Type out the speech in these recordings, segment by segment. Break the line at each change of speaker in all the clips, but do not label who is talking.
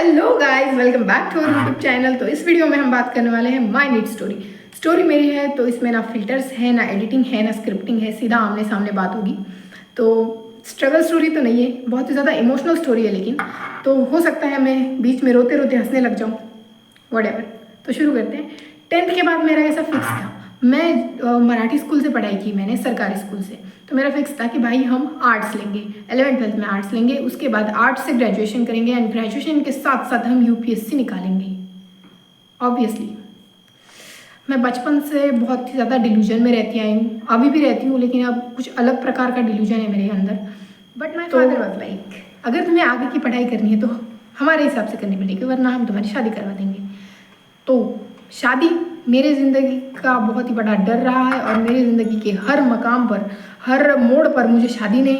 Hello guys, welcome back to our YouTube channel. तो इस video में हम बात करने वाले हैं माय नीट स्टोरी मेरी है, तो इसमें ना फिल्टर्स है, ना एडिटिंग है, ना स्क्रिप्टिंग है, सीधा आमने सामने बात होगी। तो स्ट्रगल स्टोरी तो नहीं है, बहुत ही ज़्यादा इमोशनल स्टोरी है, लेकिन तो हो सकता है मैं बीच में रोते रोते हंसने लग जाऊँ, व्हाटएवर। तो शुरू करते हैं। 10th के बाद मेरा ऐसा फिक्स था, मैं मराठी स्कूल से पढ़ाई की मैंने, सरकारी स्कूल से। तो मेरा फिक्स था कि भाई हम आर्ट्स लेंगे, 11th-12th में आर्ट्स लेंगे, उसके बाद आर्ट्स से ग्रेजुएशन करेंगे एंड ग्रेजुएशन के साथ साथ हम यूपीएससी निकालेंगे। ऑब्वियसली मैं बचपन से बहुत ही ज़्यादा डिल्यूजन में रहती आई हूँ, अभी भी रहती हूँ, लेकिन अब कुछ अलग प्रकार का डिल्यूजन है मेरे अंदर। But my father was like, अगर तुम्हें आगे की पढ़ाई करनी है तो हमारे हिसाब से करनी पड़ेगी, वरना हम तुम्हारी शादी करवा देंगे। तो शादी मेरे ज़िंदगी का बहुत ही बड़ा डर रहा है, और मेरी ज़िंदगी के हर मकाम पर, हर मोड़ पर मुझे शादी ने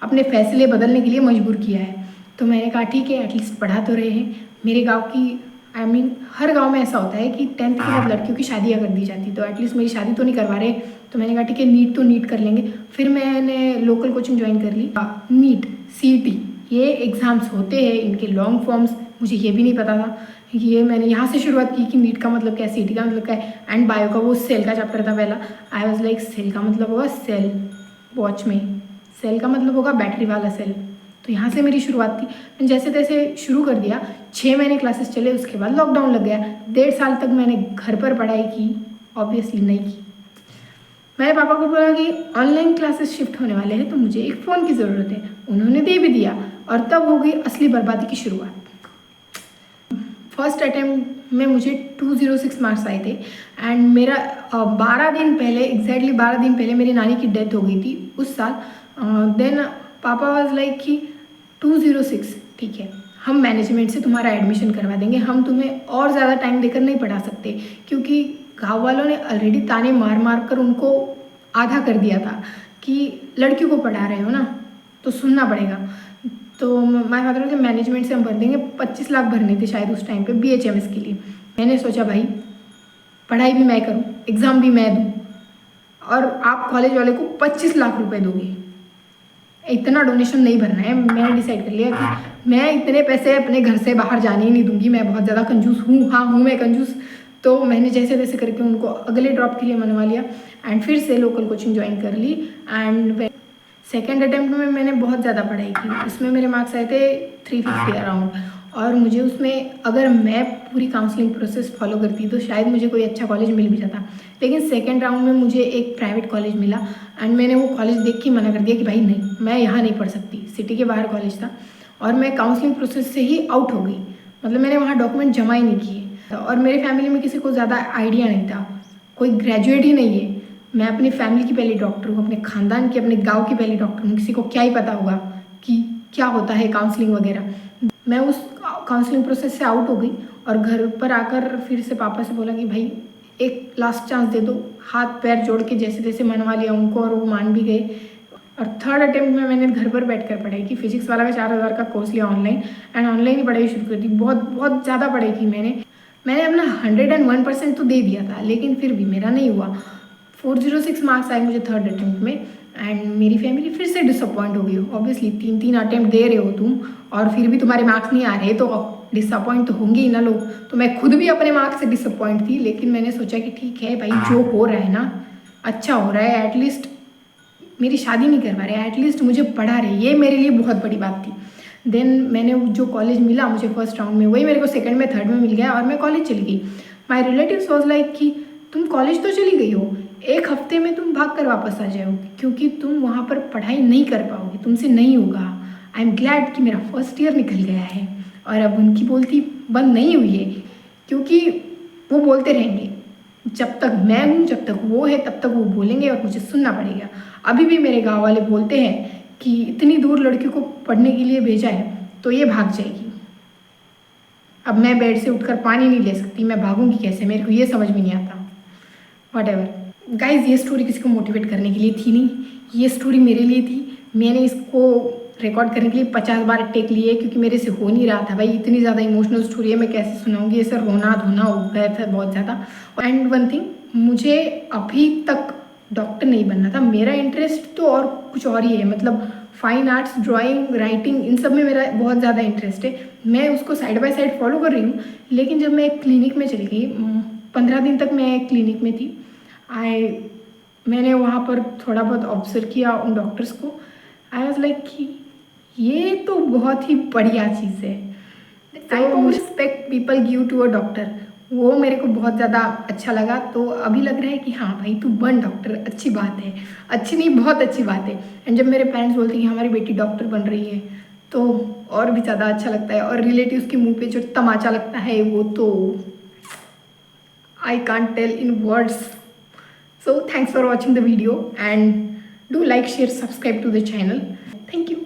अपने फैसले बदलने के लिए मजबूर किया है। तो मैंने कहा ठीक है, एटलीस्ट पढ़ा तो रहे हैं। मेरे गांव की हर गांव में ऐसा होता है कि 10th के बाद लड़कियों की शादियाँ कर दी जाती, तो एटलीस्ट मेरी शादी तो नहीं करवा रहे। तो मैंने कहा ठीक है, नीट तो नीट कर लेंगे। फिर मैंने लोकल कोचिंग ज्वाइन कर ली। नीट CET ये एग्ज़ाम्स होते हैं, इनके लॉन्ग फॉर्म्स मुझे ये भी नहीं पता था। ये मैंने यहाँ से शुरुआत की कि नीट का मतलब क्या है, CET का मतलब क्या है, एंड बायो का वो सेल का चैप्टर था पहला। आई वॉज लाइक सेल का मतलब होगा सेल, वॉच में सेल का मतलब होगा बैटरी वाला सेल। तो यहाँ से मेरी शुरुआत थी। मैंने जैसे तैसे शुरू कर दिया, 6 महीने क्लासेस चले, उसके बाद लॉकडाउन लग गया। 1.5 साल तक मैंने घर पर पढ़ाई की, ऑब्वियसली नहीं की। मैंने पापा को बोला कि ऑनलाइन क्लासेस शिफ्ट होने वाले हैं, तो मुझे एक फ़ोन की ज़रूरत है। उन्होंने दे भी दिया, और तब हो गई असली बर्बादी की शुरुआत। फर्स्ट अटैम्प्ट में मुझे 206 मार्क्स आए थे, एंड मेरा 12 दिन पहले, एग्जैक्टली 12 दिन पहले मेरी नानी की डेथ हो गई थी उस साल। देन पापा वाज लाइक कि 206 ठीक है, हम मैनेजमेंट से तुम्हारा एडमिशन करवा देंगे, हम तुम्हें और ज़्यादा टाइम देकर नहीं पढ़ा सकते, क्योंकि गाँव वालों ने ऑलरेडी ताने मार मार कर उनको आधा कर दिया था कि लड़कियों को पढ़ा रहे हो ना, तो सुनना पड़ेगा। तो माय फादर के मैनेजमेंट से हम भर देंगे, 25 लाख भरने थे शायद उस टाइम पे BHMS के लिए। मैंने सोचा भाई पढ़ाई भी मैं करूँ, एग्ज़ाम भी मैं दूँ, और आप कॉलेज वाले को 25 लाख रुपए दोगे, इतना डोनेशन नहीं भरना है। मैंने डिसाइड कर लिया कि मैं इतने पैसे अपने घर से बाहर जाने ही नहीं दूंगी, मैं बहुत ज़्यादा कंजूस हूँ। हाँ हूँ मैं कंजूस। तो मैंने जैसे तैसे करके उनको अगले ड्रॉप के लिए मनवा लिया, एंड फिर से लोकल कोचिंग ज्वाइन कर ली। एंड सेकेंड अटैम्प्ट में मैंने बहुत ज़्यादा पढ़ाई की, उसमें मेरे मार्क्स आए थे 350 अराउंड, और मुझे उसमें अगर मैं पूरी काउंसलिंग प्रोसेस फॉलो करती तो शायद मुझे कोई अच्छा कॉलेज मिल भी जाता। लेकिन सेकेंड राउंड में मुझे एक प्राइवेट कॉलेज मिला, एंड मैंने वो कॉलेज देख के मना कर दिया कि भाई नहीं, मैं यहाँ नहीं पढ़ सकती। सिटी के बाहर कॉलेज था, और मैं काउंसलिंग प्रोसेस से ही आउट हो गई, मतलब मैंने वहाँ डॉक्यूमेंट जमा ही नहीं किए। और मेरे फैमिली में किसी को ज़्यादा आइडिया नहीं था, कोई ग्रेजुएट ही नहीं है। मैं अपनी फैमिली की पहली डॉक्टर हूँ, अपने ख़ानदान की, अपने गांव की पहली डॉक्टर हूँ। किसी को क्या ही पता होगा कि क्या होता है काउंसलिंग वगैरह। मैं उस काउंसलिंग प्रोसेस से आउट हो गई, और घर पर आकर फिर से पापा से बोला कि भाई एक लास्ट चांस दे दो। हाथ पैर जोड़ के जैसे तैसे मनवा लिया उनको, और वो मान भी गए। और थर्ड अटेम्प्ट में मैंने घर पर बैठ कर पढ़ाई की। फिजिक्स वाला का 4000 का कोर्स लिया ऑनलाइन, एंड ऑनलाइन ही पढ़ाई शुरू कर दी। बहुत बहुत ज़्यादा पढ़ाई की मैंने अपना 101% तो दे दिया था, लेकिन फिर भी मेरा नहीं हुआ। 406 मार्क्स आए मुझे थर्ड अटेम्प्ट में, एंड मेरी फैमिली फिर से डिसअपॉइंट हो गई। ऑब्वियसली 3 अटेम्प्ट दे रहे हो तुम, और फिर भी तुम्हारे मार्क्स नहीं आ रहे, तो डिसअपॉइंट तो होंगे ही ना लोग। तो मैं खुद भी अपने मार्क्स से डिसअपॉइंट थी, लेकिन मैंने सोचा कि ठीक है भाई, जो हो रहा है ना अच्छा हो रहा है, एटलीस्ट मेरी शादी नहीं करवा रहे, एटलीस्ट मुझे पढ़ा रहे, ये मेरे लिए बहुत बड़ी बात थी। देन मैंने जो कॉलेज मिला मुझे फर्स्ट राउंड में, वही मेरे को सेकंड में थर्ड में मिल गया, और मैं कॉलेज चली गई। माई रिलेटिव्स वॉज लाइक कि तुम कॉलेज तो चली गई हो, 1 हफ्ते में तुम भाग कर वापस आ जाओगी, क्योंकि तुम वहाँ पर पढ़ाई नहीं कर पाओगी, तुमसे नहीं होगा। आई एम ग्लैड कि मेरा फर्स्ट ईयर निकल गया है, और अब उनकी बोलती बंद नहीं हुई है, क्योंकि वो बोलते रहेंगे। जब तक मैं हूँ, जब तक वो है, तब तक वो बोलेंगे, और मुझे सुनना पड़ेगा। अभी भी मेरे गाँव वाले बोलते हैं कि इतनी दूर लड़की को पढ़ने के लिए भेजा है, तो ये भाग जाएगी। अब मैं बेड से उठकर पानी नहीं ले सकती, मैं भागूंगी कैसे, मेरे को ये समझ में नहीं आता। व्हाटएवर गाइज, ये स्टोरी किसी को मोटिवेट करने के लिए थी नहीं, ये स्टोरी मेरे लिए थी। मैंने इसको रिकॉर्ड करने के लिए 50 बार टेक लिए, क्योंकि मेरे से हो नहीं रहा था। भाई इतनी ज़्यादा इमोशनल स्टोरी है, मैं कैसे सुनाऊंगी, ऐसा रोना धोना हो गया था बहुत ज़्यादा। एंड वन थिंग, मुझे अभी तक डॉक्टर नहीं बनना था, मेरा इंटरेस्ट तो और कुछ और ही है। मतलब फाइन आर्ट्स, ड्राइंग, राइटिंग, इन सब में मेरा बहुत ज़्यादा इंटरेस्ट है। मैं उसको साइड बाय साइड फॉलो कर रही हूँ, लेकिन जब मैं एक क्लिनिक में चली गई, 15 दिन तक मैं एक क्लिनिक में थी। मैंने वहाँ पर थोड़ा बहुत ऑब्जर्व किया उन डॉक्टर्स को। आई वॉज लाइक कि ये तो बहुत ही बढ़िया चीज़ है। Type of respect people give to a doctor, वो मेरे को बहुत ज़्यादा अच्छा लगा। तो अभी लग रहा है कि हाँ भाई तू बन डॉक्टर, अच्छी बात है, अच्छी नहीं बहुत अच्छी बात है। एंड जब मेरे पेरेंट्स बोलते हैं कि हमारी बेटी डॉक्टर बन रही है तो और भी ज़्यादा अच्छा लगता है। और रिलेटिव्स के मुंह पे जो तमाचा लगता है वो तो I can't tell in words. So thanks for watching the video and do like, share, subscribe to the channel. Thank you.